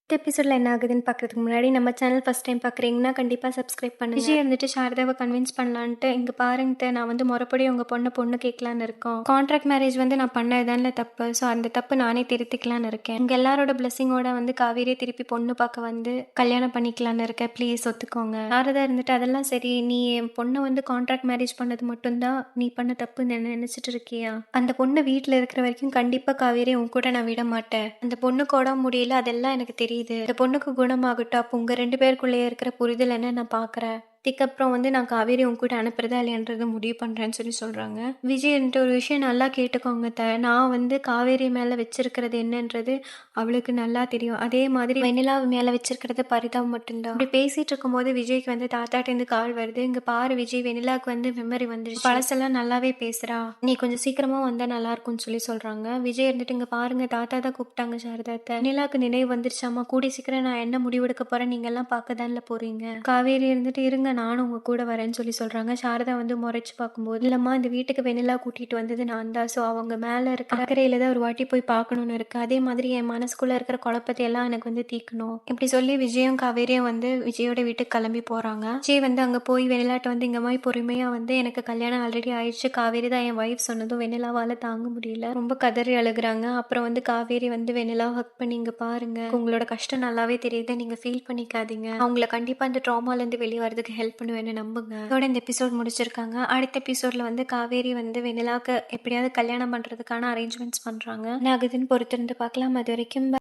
இந்த எபிசோட்ல என்ன ஆகுதுன்னு பார்க்கறதுக்கு முன்னாடி நம்ம சேனல் ஃபர்ஸ்ட் டைம் பார்க்குறீங்கன்னா கண்டிப்பாக சப்ஸ்கிரைப் பண்ணுங்க. விஜய் இருந்துட்டு சாரதாவை கன்வின்ஸ் பண்ணலான்ட்டு இங்கே பாருங்க நான் வந்து முறைப்படி உங்கள் பொண்ணு கேட்கலான்னு இருக்கோம். கான்ட்ராக்ட் மேரேஜ் வந்து நான் பண்ணதுதான்ல தப்பு. ஸோ அந்த தப்பு நானே திருத்திக்கலான்னு இருக்கேன். உங்கள் எல்லாரோட பிளெஸிங்கோட வந்து காவேரியை திருப்பி பொண்ணு பார்க்க வந்து கல்யாணம் பண்ணிக்கலான்னு இருக்கேன். ப்ளீஸ் ஒத்துக்கோங்க. சாரதா இருந்துட்டு அதெல்லாம் சரி, நீ என் பொண்ணை வந்து கான்ட்ராக்ட் மேரேஜ் பண்ணது மட்டும்தான் நீ பண்ண தப்பு நினைச்சிட்டு இருக்கியா? அந்த பொண்ணு வீட்டில் இருக்கிற வரைக்கும் கண்டிப்பாக காவேரி உன் கூட நான் விட மாட்டேன். அந்த பொண்ணுக்கு உடம்பு முடியல, அதெல்லாம் எனக்கு தெரியுது. இந்த பொண்ணுக்கு குணமாகட்டும். அப்போ உங்க 2 பேருக்குள்ளேயே இருக்கிற புரிதல் என்ன நான் பார்க்குறேன். இதுக்கப்புறம் வந்து நான் காவேரி உங்க கூட அனுப்புறதா இல்லையன்றதை முடிவு பண்ணுறேன்னு சொல்கிறாங்க. விஜய்ன்ட்டு ஒரு விஷயம் நல்லா கேட்டுக்கோங்க நான் வந்து காவேரி மேலே வச்சிருக்கிறது என்னன்றது அவளுக்கு நல்லா தெரியும். அதே மாதிரி வெண்ணிலா மேலே வச்சிருக்கிறது பரிதாபம் மட்டும்தான். இப்படி பேசிட்டு இருக்கும்போது விஜய்க்கு வந்து தாத்தாட்டேருந்து கால் வருது. இங்கே பாரு விஜய், வெண்ணிலாவுக்கு வந்து மெமரி வந்துடுச்சு, பழசெல்லாம் நல்லாவே பேசுகிறா, நீ கொஞ்சம் சீக்கிரமாக வந்தால் நல்லா இருக்கும்னு சொல்கிறாங்க. விஜய் இருந்துட்டு இங்கே பாருங்க தாத்தா தான் கூப்பிட்டாங்க சாரதாத்தை. வெண்ணிலாவுக்கு நினைவு வந்துருச்சாமா, கூடி சீக்கிரம் நான் என்ன முடிவெடுக்க போகிறேன், நீங்கள் எல்லாம் பார்க்க தான்ல போகிறீங்க. காவேரி இருந்துட்டு இருங்க நானும் உங்க கூட வரேன்னு சொல்றாங்க. சாரதா வந்து முறைச்சு பார்க்கும்போது, இல்லம்மா இந்த வீட்டுக்கு வெண்ணிலா கூட்டிட்டு வந்தது நான் தான். ஸோ அவங்க மேல இருக்கிற அக்கறையில தான் ஒரு வாட்டி போய் பார்க்கணும்னு இருக்கு. அதே மாதிரி என் மனசுக்குள்ள இருக்கிற குழப்பத்தை எல்லாம் எனக்கு வந்து தீக்கணும். இப்படி சொல்லி விஜயும் காவேரியும் வந்து விஜயோட வீட்டுக்கு கிளம்பி போறாங்க. விஜய் வந்து அங்க போய் வெண்ணிலாட்ட வந்து இங்க மாதிரி பொறுமையா வந்து எனக்கு கல்யாணம் ஆல்ரெடி ஆயிடுச்சு, காவேரி தான் என் ஒய்ஃப் சொன்னதும் வெண்ணிலாவால தாங்க முடியல, ரொம்ப கதறி அழுகுறாங்க. அப்புறம் வந்து காவேரி வந்து வெண்ணிலா ஹக் பண்ணி, இங்க பாருங்க உங்களோட கஷ்டம் நல்லாவே தெரியுது, நீங்க ஃபீல் பண்ணிக்காதீங்க, அவங்கள கண்டிப்பா இந்த ட்ராமால இருந்து வெளியே வரதுக்கு ஹெல்ப் பண்ணுவேன்னு நம்புங்க. இதோட இந்த எபிசோட் முடிச்சிருக்காங்க. அடுத்த எபிசோட்ல வந்து காவேரி வந்து வெண்ணிலாக்கு எப்படியாவது கல்யாணம் பண்றதுக்கான அரேஞ்ச்மெண்ட்ஸ் பண்றாங்க. என்ன ஆகுதுன்னு பொறுத்திருந்து பார்க்கலாம். அது வரைக்கும்